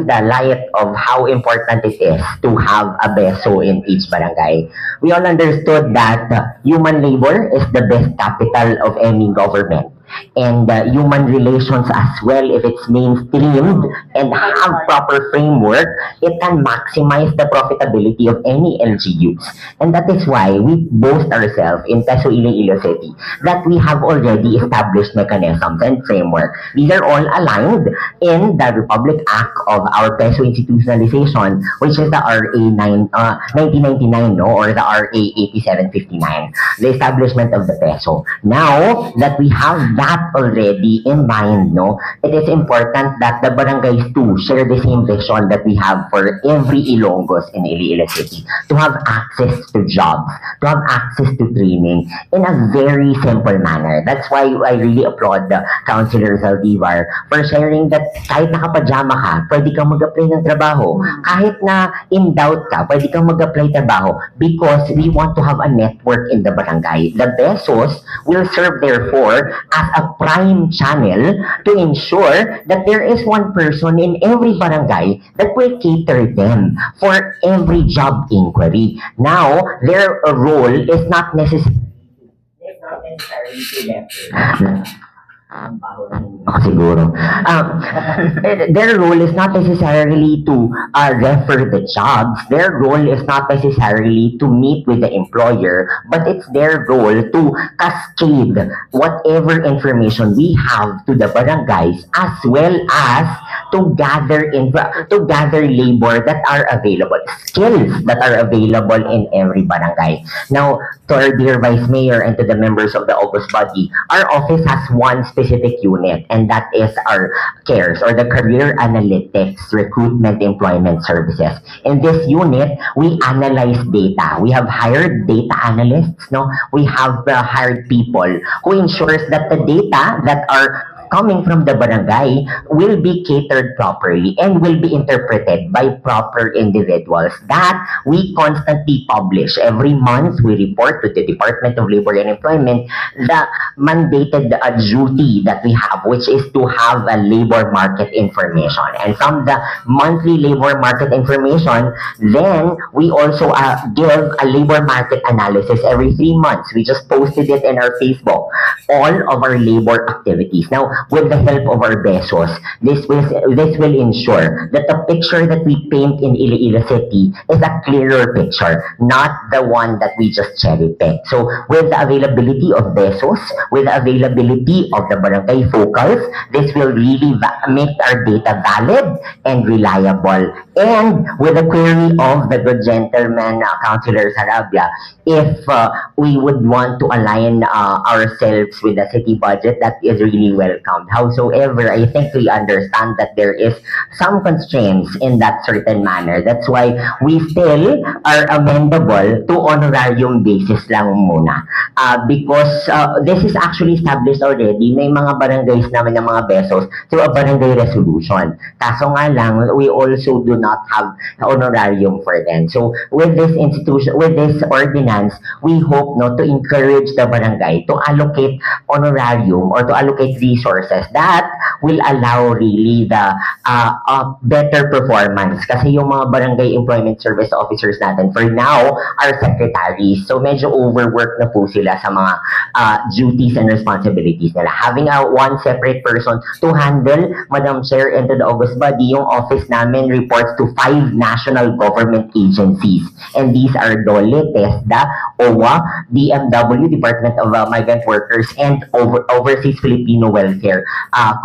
the light of how important it is to have a beso in each barangay. We all understood that human labor is the best capital of any government. And human relations as well, if it's mainstreamed and have proper framework, it can maximize the profitability of any LGUs. And that is why we boast ourselves in Peso Iloilo City that we have already established mechanisms and framework. These are all aligned in the Republic Act of our Peso institutionalization, which is the RA 1999, no, or the RA 8759, the establishment of the peso. Now that we have that already in mind, no, it is important that the barangays too share the same vision that we have for every Ilonggos in Iloilo City, to have access to jobs, to have access to training in a very simple manner. That's why I really applaud Councilor Zaldivar for sharing that kahit nakapajama ka, pwede kang mag-apply ng trabaho. Kahit na in doubt ka, pwede kang mag-apply trabaho, because we want to have a network in the barangay. The Besos will serve therefore as a prime channel to ensure that there is one person in every barangay that will cater them for every job inquiry. Now, their role is not necessarily siguro. Their role is not necessarily to refer the jobs. Their role is not necessarily to meet with the employer, but it's their role to cascade whatever information we have to the barangays, as well as to gather labor that are available, skills that are available in every barangay. Now, to our dear Vice Mayor and to the members of the August body, our office has one specific unit, and that is our CARES, or the Career Analytics Recruitment Employment Services. In this unit, we analyze data. We have hired data analysts, no? We have hired people who ensures that the data that are coming from the barangay will be catered properly and will be interpreted by proper individuals that we constantly publish. Every month, we report to the Department of Labor and Employment the mandated duty that we have, which is to have a labor market information. And from the monthly labor market information, then we also give a labor market analysis every 3 months. We just posted it in our Facebook, all of our labor activities. Now, with the help of our Besos, this will ensure that the picture that we paint in Iloilo City is a clearer picture, not the one that we just cherry pick. So, with the availability of Besos, with the availability of the barangay focals, this will really make our data valid and reliable. And with the query of the good gentleman, Councilor Sarabia, if we would want to align ourselves with the city budget, that is really welcome. Howsoever, I think we understand that there is some constraints in that certain manner. That's why we still are amendable to honorarium basis lang muna. Because this is actually established already. May mga barangays naman ng mga Besos through a barangay resolution. Kaso nga lang, we also do not have honorarium for them. So with this institution, with this ordinance, we hope to encourage the barangay to allocate honorarium or to allocate resources that will allow really the better performance. Kasi yung mga barangay employment service officers natin for now are secretaries. So medyo overworked na po sila sa mga duties and responsibilities nila. Having one separate person to handle, Madam Chair, and to the August body, yung office namin reports to 5 national government agencies. And these are DOLE, TESDA, OWA, DMW, Department of Migrant Workers, and Overseas Filipino Welfare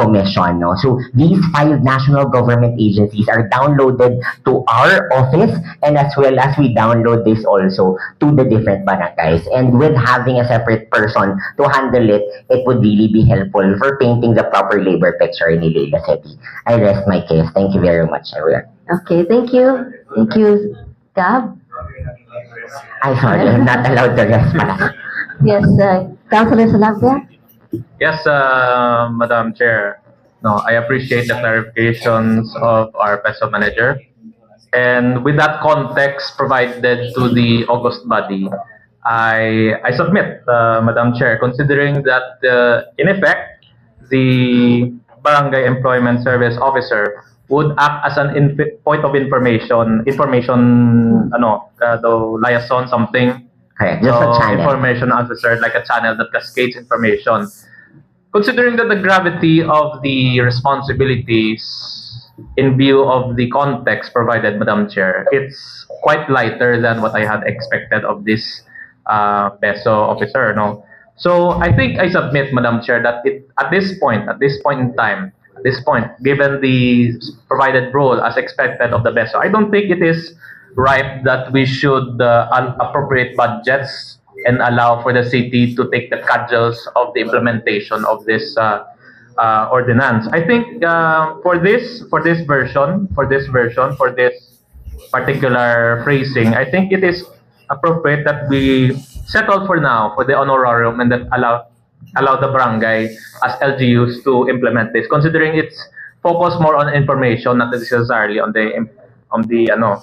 Commission. No? So these 5 national government agencies are downloaded to our office, and as well as we download this also to the different barangays. And with having a separate person to handle it, it would really be helpful for painting the proper labor picture in Iloilo City. I rest my case. Thank you very much, everyone. Okay, thank you. Thank you, Gab. I'm sorry, I'm not allowed to rest pala. Yes, Councilor Salabia. Yes, Madam Chair. No, I appreciate the clarifications of our PESO manager. And with that context provided to the August body, I submit, Madam Chair, considering that in effect, the Barangay Employment Service Officer would act as an point of information, the liaison, something. Correct. Just So, a channel. information officer, like a channel that cascades information. Considering that the gravity of the responsibilities in view of the context provided, Madam Chair, it's quite lighter than what I had expected of this PESO officer. No? So I think I submit, Madam Chair, that at this point in time, given the provided role as expected of the PESO, I don't think it is right that we should appropriate budgets and allow for the city to take the cudgels of the implementation of this ordinance. I think for this particular phrasing, I think it is appropriate that we settle for now for the honorarium and that allow the barangay as LGUs to implement this, considering it's focused more on information, not necessarily on the no.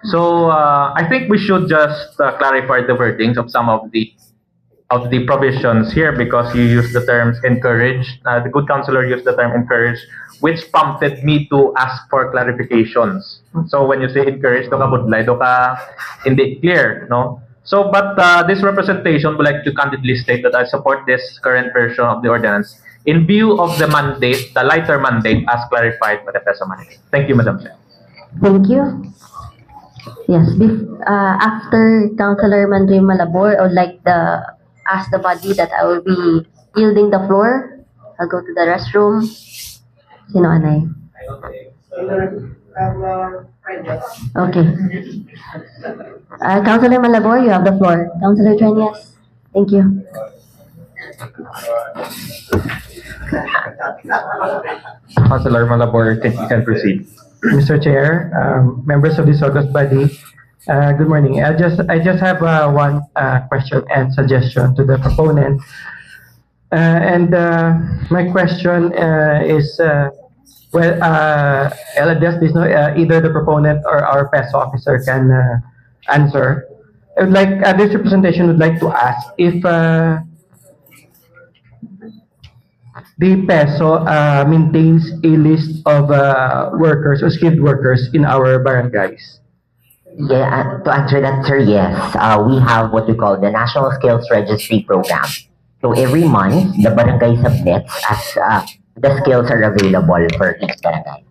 So I think we should just clarify the wordings of some of the provisions here, because you use the terms encourage. The good councillor used the term encourage, which prompted me to ask for clarifications. So when you say encourage, do ka budlay, do ka hindi clear, no? So, but this representation would like to candidly state that I support this current version of the ordinance in view of the mandate, the lighter mandate as clarified by the PESO manager. Thank you, Madam Chair. Thank you. Yes, after Councilor Mandre Malabor, I would like to ask the body that I will be yielding the floor. I'll go to the restroom. Sino anay? Okay. Councilor Malabor, you have the floor. Councilor Trias, thank you. Councilor Malabor, you can proceed. Mr. Chair, members of this august body, good morning. I just have one question and suggestion to the proponent. My question is, I'll address this. No, either the proponent or our PESO officer can answer. I would like this representation would like to ask if the PESO maintains a list of workers or skilled workers in our barangays. Yeah, to answer that, sir, yes. We have what we call the National Skills Registry Program. So every month, the barangay submits as the skills are available for each barangay.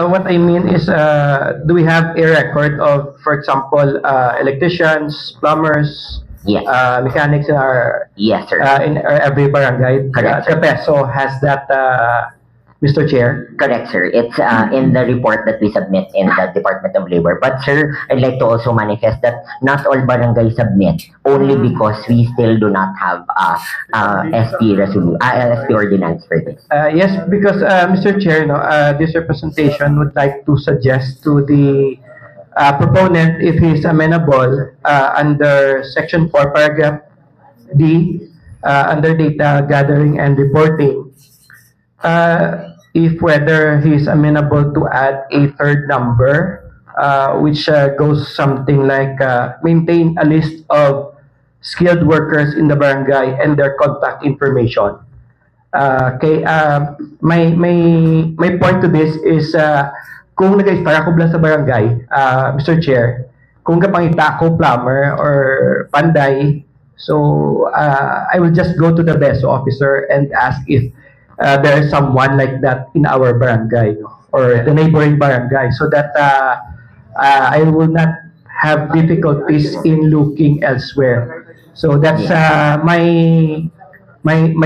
What I mean is, do we have a record of, for example, electricians, plumbers, Yes. Mechanics in our Yes, sir. in our every barangay? Correct. The PESO has that, Mr. Chair. Correct, sir. It's in the report that we submit in the Department of Labor. But, sir, I'd like to also manifest that not all barangay submit, only because we still do not have SP ordinance for this. Yes, because Mr. Chair, no, this representation would like to suggest to the proponent, if he's amenable, under Section 4, Paragraph D, under data gathering and reporting, if whether he's amenable to add a third number, which goes something like maintain a list of skilled workers in the barangay and their contact information. Okay, my point to this is, kung nag-start ako sa barangay, Mr. Chair, kung kapangita ako plumber or panday, so I will just go to the PESO officer and ask if there is someone like that in our barangay or the neighboring barangay, so that I will not have difficulties in looking elsewhere. So that's my point,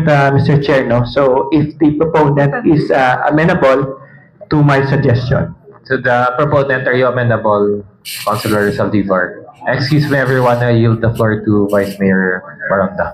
Mr. Chair. No? So if the proponent is amenable to my suggestion. To the proponent, are you amenable, Councilor Saldivar? Excuse me, everyone. I yield the floor to Vice Mayor Baronda.